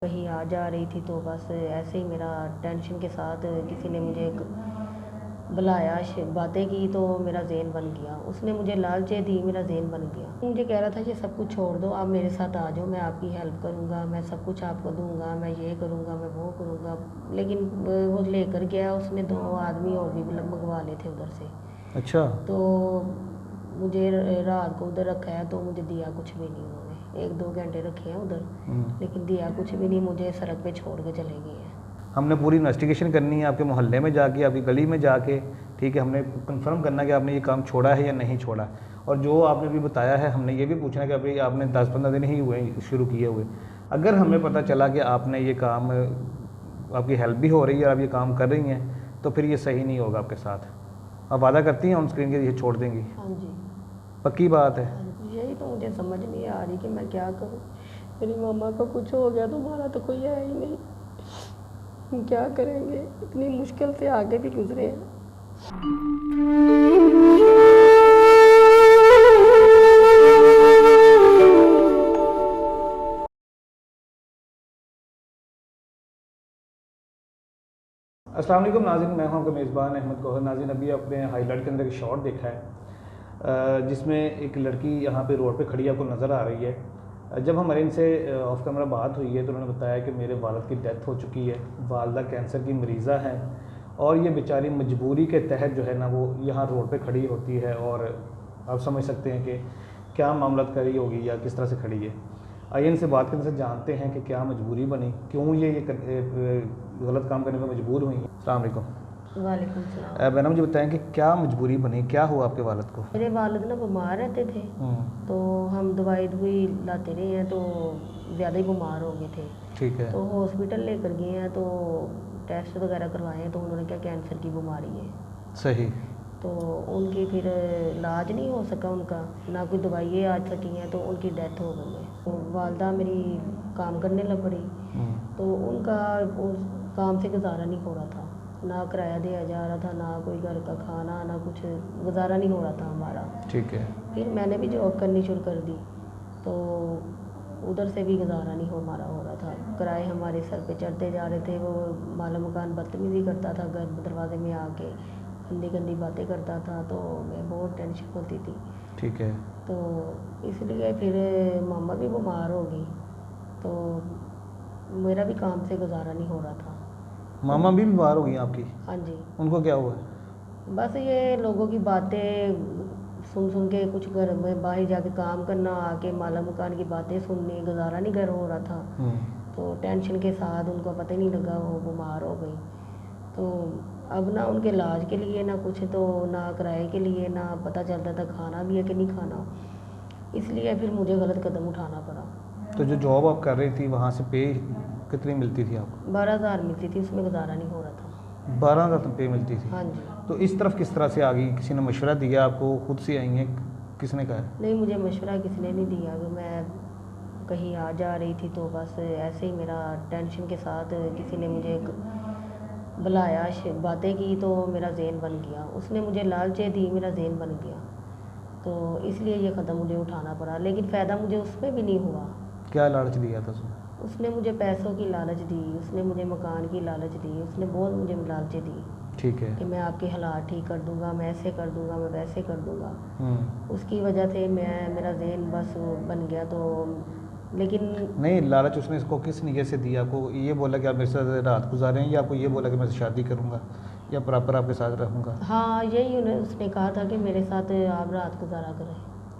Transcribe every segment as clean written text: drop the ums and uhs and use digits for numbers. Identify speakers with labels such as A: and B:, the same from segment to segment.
A: कहीं आ जा रही थी तो बस ऐसे ही मेरा टेंशन के साथ किसी ने मुझे बुलाया, बातें की तो मेरा ज़हन बन गया। उसने मुझे लालचें दी, मेरा ज़हन बन गया। मुझे कह रहा था कि सब कुछ छोड़ दो, आप मेरे साथ आ जाओ, मैं आपकी हेल्प करूँगा, मैं सब कुछ आपको दूँगा, मैं ये करूँगा, मैं वो करूँगा। लेकिन वो लेकर गया, उसने 2 आदमी और भी मंगवा लिए थे उधर से।
B: अच्छा।
A: तो मुझे रात को उधर रखा है तो मुझे दिया कुछ भी नहीं उन्होंने। 1-2 घंटे रखे हैं उधर, लेकिन दिया कुछ भी नहीं, मुझे सड़क पे छोड़ के चले गए हैं।
B: हमने पूरी इन्वेस्टिगेशन करनी है आपके मोहल्ले में जाके, आपकी गली में जाके, ठीक है। हमने कंफर्म करना है कि आपने ये काम छोड़ा है या नहीं छोड़ा। और जो आपने भी बताया है, हमने ये भी पूछना है कि अभी आपने 10-15 दिन ही हुए शुरू किए हुए। अगर हमें पता चला कि आपने ये काम, आपकी हेल्प भी हो रही है और आप ये काम कर रही हैं, तो फिर ये सही नहीं होगा आपके साथ। आप वादा करती हैं ऑन स्क्रीन के ये छोड़ देंगी?
A: हाँ जी।
B: पक्की बात है?
A: हाँ जी, यही तो मुझे समझ नहीं आ रही कि मैं क्या करूँ। मेरी मम्मा को कुछ हो गया तो हमारा तो कोई है ही नहीं, हम क्या करेंगे। इतनी मुश्किल से आगे भी गुजरे हैं।
B: अस्सलाम वालेकुम नाज़रीन, मैं हूं आपका मेज़बान अहमद गौहर। नाज़रीन, अभी आपने हाईलाइट के अंदर एक शॉट देखा है जिसमें एक लड़की यहाँ पे रोड पे खड़ी आपको नज़र आ रही है। जब हमारे इनसे ऑफ कैमरा बात हुई है तो उन्होंने बताया कि मेरे वालिद की डेथ हो चुकी है, वालदा कैंसर की मरीज़ा हैं और ये बेचारी मजबूरी के तहत जो है ना वो यहाँ रोड पे खड़ी होती है। और आप समझ सकते हैं कि क्या मामला करी होगी या किस तरह से खड़ी है। आइए इनसे बात करने से जानते हैं कि क्या मजबूरी बनी, क्यों ये गलत काम करने पर मजबूर हुई हैं। अस्सलाम वालेकुम।
A: वालेकुम सलाम।
B: मैडम मुझे बताएं कि क्या मजबूरी बनी, क्या हुआ आपके वालिद को?
A: मेरे वालिद ना बीमार रहते थे, तो हम दवाई लाते रहे हैं तो ज़्यादा ही बीमार हो गए थे।
B: ठीक है।
A: तो हॉस्पिटल लेकर गए हैं तो टेस्ट वगैरह करवाए हैं तो उन्होंने क्या कैंसर की बीमारी है।
B: सही।
A: तो उनकी फिर इलाज नहीं हो सका उनका, ना कोई दवाइयाँ आ सकी हैं, तो उनकी डेथ हो गई है। तो वालदा मेरी काम करने लग पड़ी, तो उनका उस काम से गुजारा नहीं हो रहा था, ना किराया दिया जा रहा था, ना कोई घर का खाना, ना कुछ, गुजारा नहीं हो रहा था हमारा।
B: ठीक है।
A: फिर मैंने भी जॉब करनी शुरू कर दी, तो उधर से भी गुजारा नहीं हमारा हो रहा था। किराए हमारे सर पे चढ़ते जा रहे थे। वो माला मकान बदतमीज़ी करता था, घर दरवाजे में आके गंदी गंदी बातें करता था, तो मैं बहुत टेंशन होती थी।
B: ठीक है।
A: तो इसलिए फिर मामा भी बीमार हो गई, तो मेरा भी काम से गुजारा नहीं हो रहा था।
B: मामा भी बीमार हो गई आपकी?
A: हाँ जी।
B: उनको क्या हुआ?
A: बस ये लोगों की बातें सुन सुन के, कुछ घर में बाहर जाके काम करना, आके माला मकान की बातें सुननी, गुजारा नहीं घर हो रहा था। तो टेंशन के साथ उनको पता ही नहीं लगा, वो बीमार हो गई। तो अब ना उनके इलाज के लिए ना कुछ, तो ना किराए के लिए, ना पता चलता था खाना भी है कि नहीं खाना। इसलिए फिर मुझे गलत कदम उठाना पड़ा।
B: तो जो जॉब आप कर रही थी वहाँ से पे कितनी मिलती थी आपको?
A: 12,000 मिलती थी, उसमें गुजारा नहीं हो रहा था।
B: 12,000 पे मिलती थी?
A: हाँ जी।
B: तो इस तरफ किस तरह से आ गई? किसी ने मशवरा दिया आपको, खुद से आई हैं, किसने कहा?
A: नहीं, मुझे मशवरा किसी ने नहीं दिया। कि मैं कहीं आ जा रही थी तो बस ऐसे ही मेरा टेंशन के साथ किसी ने मुझे बुलाया, बातें की तो मेरा ज़हन बन गया। उसने मुझे लालचें दी, मेरा ज़हन बन गया। तो इसलिए ये कदम मुझे उठाना पड़ा, लेकिन फ़ायदा मुझे उसमें भी नहीं हुआ।
B: क्या लालच दिया था उसने?
A: उसने मुझे पैसों की लालच दी, उसने मुझे मकान की लालच दी, उसने बहुत मुझे लालचें दी।
B: ठीक है।
A: कि मैं आपके हालात ठीक कर दूंगा, मैं ऐसे कर दूंगा, मैं वैसे कर दूंगा। उसकी वजह से मेरा ज़हन बस बन गया। तो लेकिन
B: नहीं, लालच उसने इसको किस नीयत से दिया आपको? ये बोला कि आप मेरे साथ रात गुजारें, या आपको ये बोला कि मैं शादी करूँगा या प्रॉपर आपके साथ रहूँगा?
A: हाँ, यही उसने कहा था कि मेरे साथ आप रात गुजारा करें,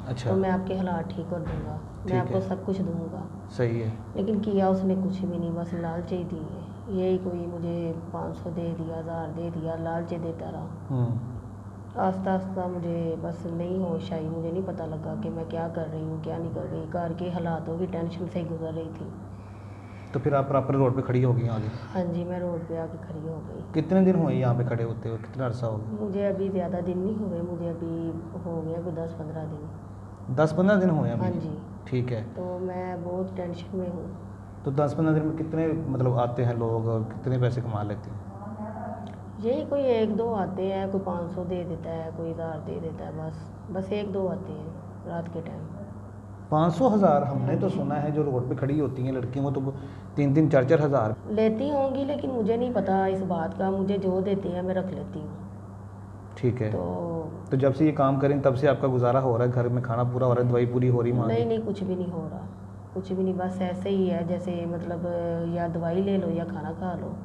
B: अच्छा।
A: तो मैं आपके हालात ठीक कर दूंगा, मैं
B: ठीक
A: आपको
B: है।
A: सब कुछ दूंगा।
B: सही है।
A: लेकिन किया उसने कुछ भी नहीं, बस लालच ही दी है। यही कोई मुझे 500 दे दिया, 1000 दे दिया, लालच देता रहा। आस्ता आस्ता मुझे बस नहीं होश आई, मुझे नहीं पता लगा कि मैं क्या कर रही हूँ, क्या नहीं कर रही। घर के हालातों की टेंशन से ही गुजर रही थी।
B: तो फिर आप प्रॉपर रोड पे खड़ी हो गई आगे?
A: हाँ जी, मैं रोड पे आके खड़ी हो गई।
B: कितने दिन हुए यहाँ पे खड़े होते हुए, कितना अर्सा हो गया?
A: मुझे अभी ज़्यादा दिन नहीं हुए, मुझे अभी हो गया कोई 10-15 दिन।
B: 10-15 दिन हुए अभी?
A: हाँ जी।
B: ठीक है।
A: तो मैं बहुत टेंशन में हूँ।
B: तो 10-15 दिन में कितने मतलब आते हैं लोग और कितने पैसे कमा लेते हैं?
A: यही कोई 1-2 आते हैं, कोई 500 दे देता है, कोई 1000 दे देता है, बस 1-2 आते हैं रात के टाइम।
B: 500,000? हमने तो सुना है जो रोड पे खड़ी होती हैं लड़कियों को तो 3-3, 4-4 हज़ार
A: लेती होंगी, लेकिन मुझे नहीं पता इस बात का। मुझे जो देती है मैं रख लेती हूँ।
B: ठीक है।
A: तो
B: जब से ये काम करें तब से आपका गुजारा हो रहा है, घर में खाना पूरा हो रहा है, दवाई पूरी हो रही माँ की?
A: नहीं, कुछ भी नहीं हो रहा, कुछ भी नहीं, बस ऐसे ही है जैसे मतलब या दवाई ले लो या खाना खा लो,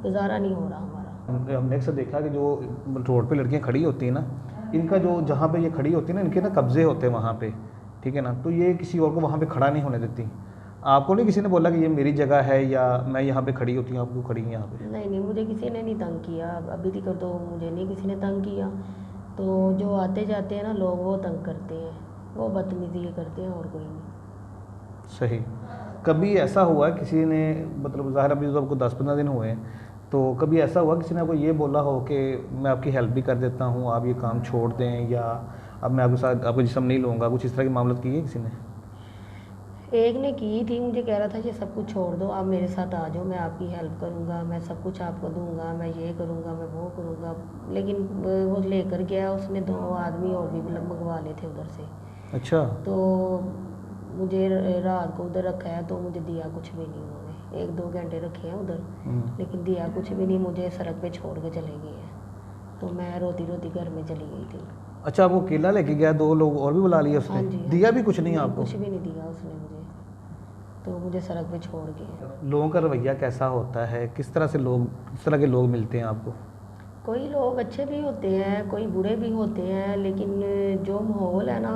A: गुजारा नहीं हो रहा हमारा।
B: हमने अक्सर देखा कि जो रोड पे लड़कियां खड़ी होती हैं ना, इनका जो जहाँ पे ये खड़ी होती है ना, इनके ना कब्जे होते हैं वहाँ पे, ठीक है ना, तो ये किसी और को वहाँ पे खड़ा नहीं होने देती। आपको नहीं किसी ने बोला कि ये मेरी जगह है या मैं यहाँ पे खड़ी होती हूँ, आप क्यों खड़ी हैं यहाँ पे?
A: नहीं, मुझे किसी ने नहीं तंग किया अभी तक, तो मुझे नहीं किसी ने तंग किया। तो जो आते जाते हैं ना लोग, वो तंग करते हैं, वो बदतमीजी करते हैं, और कोई नहीं।
B: सही। कभी ऐसा हुआ किसी ने, मतलब ज़ाहिर अभी तो आपको 10-15 दिन हुए हैं, तो कभी ऐसा हुआ किसी ने आपको ये बोला हो कि मैं आपकी हेल्प भी कर देता हूँ, आप ये काम छोड़ दें, या अब मैं आपके साथ आपको जिस्म नहीं लूँगा, कुछ इस तरह की मामला की है किसी ने?
A: एक ने की थी, मुझे कह रहा था कि सब कुछ छोड़ दो, आप मेरे साथ आ जाओ, मैं आपकी हेल्प करूँगा, मैं सब कुछ आपको दूंगा, मैं ये करूँगा, मैं वो करूँगा। लेकिन वो लेकर गया, उसने 2 आदमी और भी मंगवा लिए थे उधर से।
B: अच्छा।
A: तो मुझे रात को उधर रखा है, तो मुझे दिया कुछ भी नहीं उन्होंने। 1-2 घंटे रखे हैं उधर, लेकिन दिया कुछ भी नहीं, मुझे सड़क पे छोड़ के चले गए हैं। तो मैं रोती रोती घर में चली गई थी।
B: अच्छा, आपको अकेला लेके गया, 2 लोग और भी बुला लिए उसने?
A: हाँ जी,
B: दिया भी कुछ नहीं आपको?
A: कुछ भी नहीं दिया उसने मुझे, तो मुझे सड़क पे छोड़ गए।
B: लोगों का रवैया कैसा होता है, किस तरह से लोग, किस तरह के लोग मिलते हैं आपको?
A: कोई लोग अच्छे भी होते हैं, कोई बुरे भी होते हैं, लेकिन जो माहौल है ना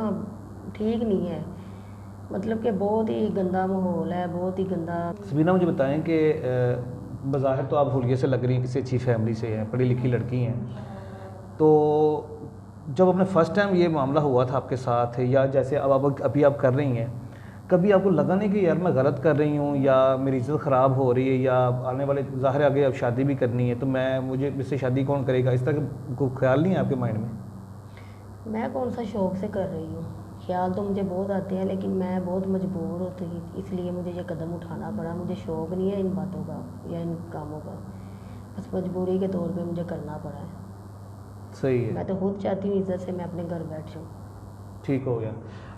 A: ठीक नहीं है, मतलब कि बहुत ही गंदा माहौल है, बहुत ही गंदा।
B: सबीना, मुझे बताएं कि बज़ाहिर तो आप हुलिये से लग रही हैं, किसी अच्छी फैमिली से हैं, पढ़ी लिखी लड़की हैं, तो जब अपने फ़र्स्ट टाइम ये मामला हुआ था आपके साथ, या जैसे अब अभी आप कर रही हैं, कभी आपको लगा नहीं कि यार मैं गलत कर रही हूँ, या मेरी इज़्ज़त ख़राब हो रही है, या आने वाले ज़ाहिर आगे अब शादी भी करनी है, तो मुझे इससे शादी कौन करेगा, इस तरह का कोई ख्याल नहीं है आपके माइंड में?
A: मैं कौन सा शौक़ से कर रही हूँ, ख्याल तो मुझे बहुत आते हैं, लेकिन मैं बहुत मजबूर होती, इसलिए मुझे ये कदम उठाना पड़ा। मुझे शौक़ नहीं है इन बातों का या इन कामों का, बस मजबूरी के तौर पे मुझे करना पड़ा है।
B: सही है।
A: मैं तो खुद चाहती हूँ इज्जत से मैं अपने घर बैठ जाऊँ।
B: ठीक हो गया।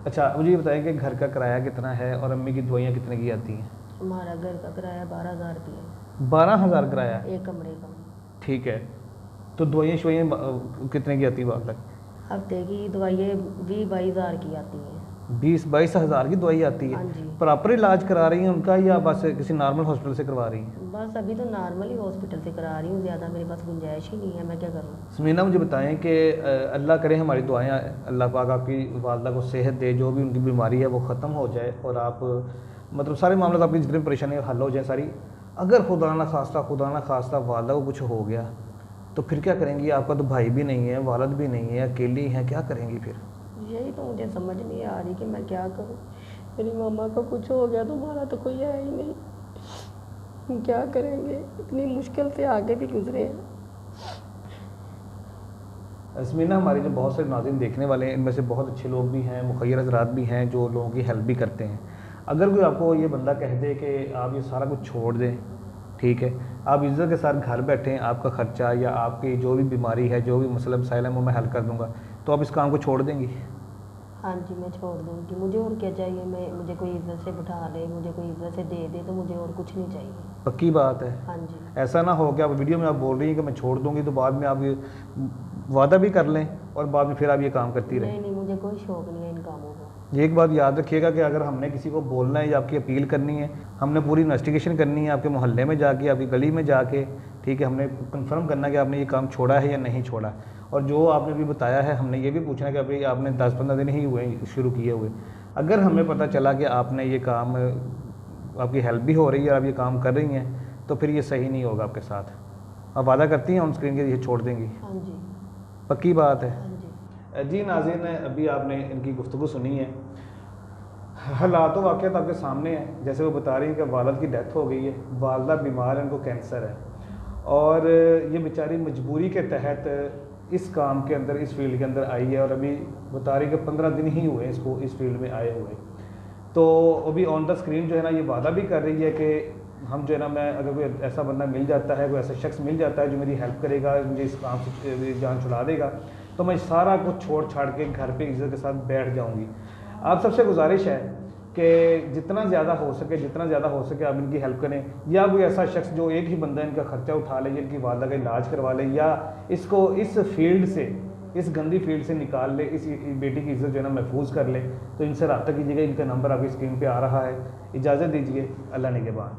B: अच्छा, मुझे ये बताएं कि घर का किराया कितना है और अम्मी की दवाइयाँ कितने की आती हैं?
A: हमारा घर का किराया 12,000 रुपये।
B: 12,000 किराया?
A: एक कमरे का।
B: ठीक है, तो दवाइयाँ शवाइयाँ कितने की आती है बात तक?
A: हफ्ते की दवाइयाँ 20-22 हज़ार की आती हैं।
B: 20-22 हज़ार की दवाई आती है?
A: हाँ जी।
B: प्रॉपर इलाज करा रही हैं उनका, या बस किसी नॉर्मल हॉस्पिटल से करवा रही हैं?
A: बस अभी तो नॉर्मल ही हॉस्पिटल से करा रही हूँ, ज़्यादा मेरे पास गुंजाइश ही नहीं है, मैं क्या करूँ।
B: समीना, मुझे बताएं कि अल्लाह करे हमारी दुआएं, अल्लाह पाक आपकी वालदा को सेहत दे, जो भी उनकी बीमारी है वो ख़त्म हो जाए, और आप मतलब सारे मामले आपकी जितनी परेशानी हल हो जाए सारी। अगर खुदा ना खास्ता वालदा को कुछ हो गया तो फिर क्या करेंगी? आपका तो भाई भी नहीं है, वालद भी नहीं है, अकेली हैं, क्या करेंगी फिर?
A: यही तो मुझे समझ नहीं आ रही कि मैं क्या करूँ। मेरी मम्मा को कुछ हो गया तो हमारा तो कोई है ही नहीं, हम क्या करेंगे, इतनी मुश्किल से आगे भी गुजरे हैं।
B: समीना, हमारे जो बहुत से नाज़रीन देखने वाले हैं, इनमें से बहुत अच्छे लोग भी हैं, मुखय्यर हज़रात भी हैं जो लोगों की हेल्प भी करते हैं। अगर कोई आपको ये बंदा कह दे कि आप ये सारा कुछ छोड़ दें, ठीक है, आप इज़्ज़त के साथ घर बैठें, आपका ख़र्चा या आपकी जो भी बीमारी है, जो भी मसला मसाइल है वो मैं हल कर दूँगा, तो आप इस काम को छोड़ देंगी?
A: हाँ जी, मैं छोड़ दूँगी। मुझे और क्या चाहिए, मुझे कोई इज्जत से बिठा ले, मुझे कोई इज्जत से दे दे, तो मुझे और कुछ नहीं चाहिए।
B: पक्की बात है?
A: हाँ जी।
B: ऐसा ना हो कि आप वीडियो में आप बोल रही हैं कि मैं छोड़ दूँगी, तो बाद में आप ये वादा भी कर लें और बाद में फिर आप ये काम करती रहें।
A: नहीं, मुझे कोई शौक़ नहीं है इन कामों का।
B: एक बात याद रखिएगा कि अगर हमने किसी को बोलना है या आपकी अपील करनी है, हमने पूरी इन्वेस्टिगेशन करनी है, आपके मोहल्ले में जाके, आपकी गली में जाके, ठीक है, हमने कंफर्म करना है कि आपने ये काम छोड़ा है या नहीं छोड़ा। और जो आपने भी बताया है, हमने ये भी पूछना है कि अभी आपने 10-15 दिन ही हुए शुरू किए हुए। अगर हमें पता चला कि आपने ये काम, आपकी हेल्प भी हो रही है और आप ये काम कर रही हैं, तो फिर ये सही नहीं होगा आपके साथ। आप वादा करती हैं ऑन स्क्रीन के ये छोड़ देंगी?
A: हाँ जी।
B: पक्की बात है?
A: हाँ जी।
B: जी नाज़रीन, अभी आपने इनकी गुफ्तगू सुनी है, हालात वाक़यात आपके सामने हैं। जैसे वो बता रही हैं कि वालिद की डेथ हो गई है, वालदा बीमार है, उनको कैंसर है, और ये बेचारी मजबूरी के तहत इस काम के अंदर, इस फील्ड के अंदर आई है, और अभी बता रही कि 15 दिन ही हुए इसको इस फील्ड में आए हुए। तो अभी ऑन द स्क्रीन जो है ना ये वादा भी कर रही है कि हम जो है ना, मैं अगर कोई ऐसा बंदा मिल जाता है, कोई ऐसा शख्स मिल जाता है जो मेरी हेल्प करेगा, मुझे इस काम से जान छुड़ा देगा, तो मैं सारा कुछ छोड़ छाड़ के घर पे इज्जत के साथ बैठ जाऊंगी। आप सबसे गुजारिश है कि जितना ज़्यादा हो सके आप इनकी हेल्प करें, या कोई ऐसा शख्स जो एक ही बंदा इनका खर्चा उठा ले, इनकी वालदा का इलाज करवा ले, या इसको इस फील्ड से, इस गंदी फील्ड से निकाल ले, इस बेटी की इज्जत जो है ना महफूज कर ले, तो इनसे रब्ता कीजिएगा। इनका नंबर आपकी स्क्रीन पे आ रहा है। इजाज़त दीजिए, अल्लाह निगहबान।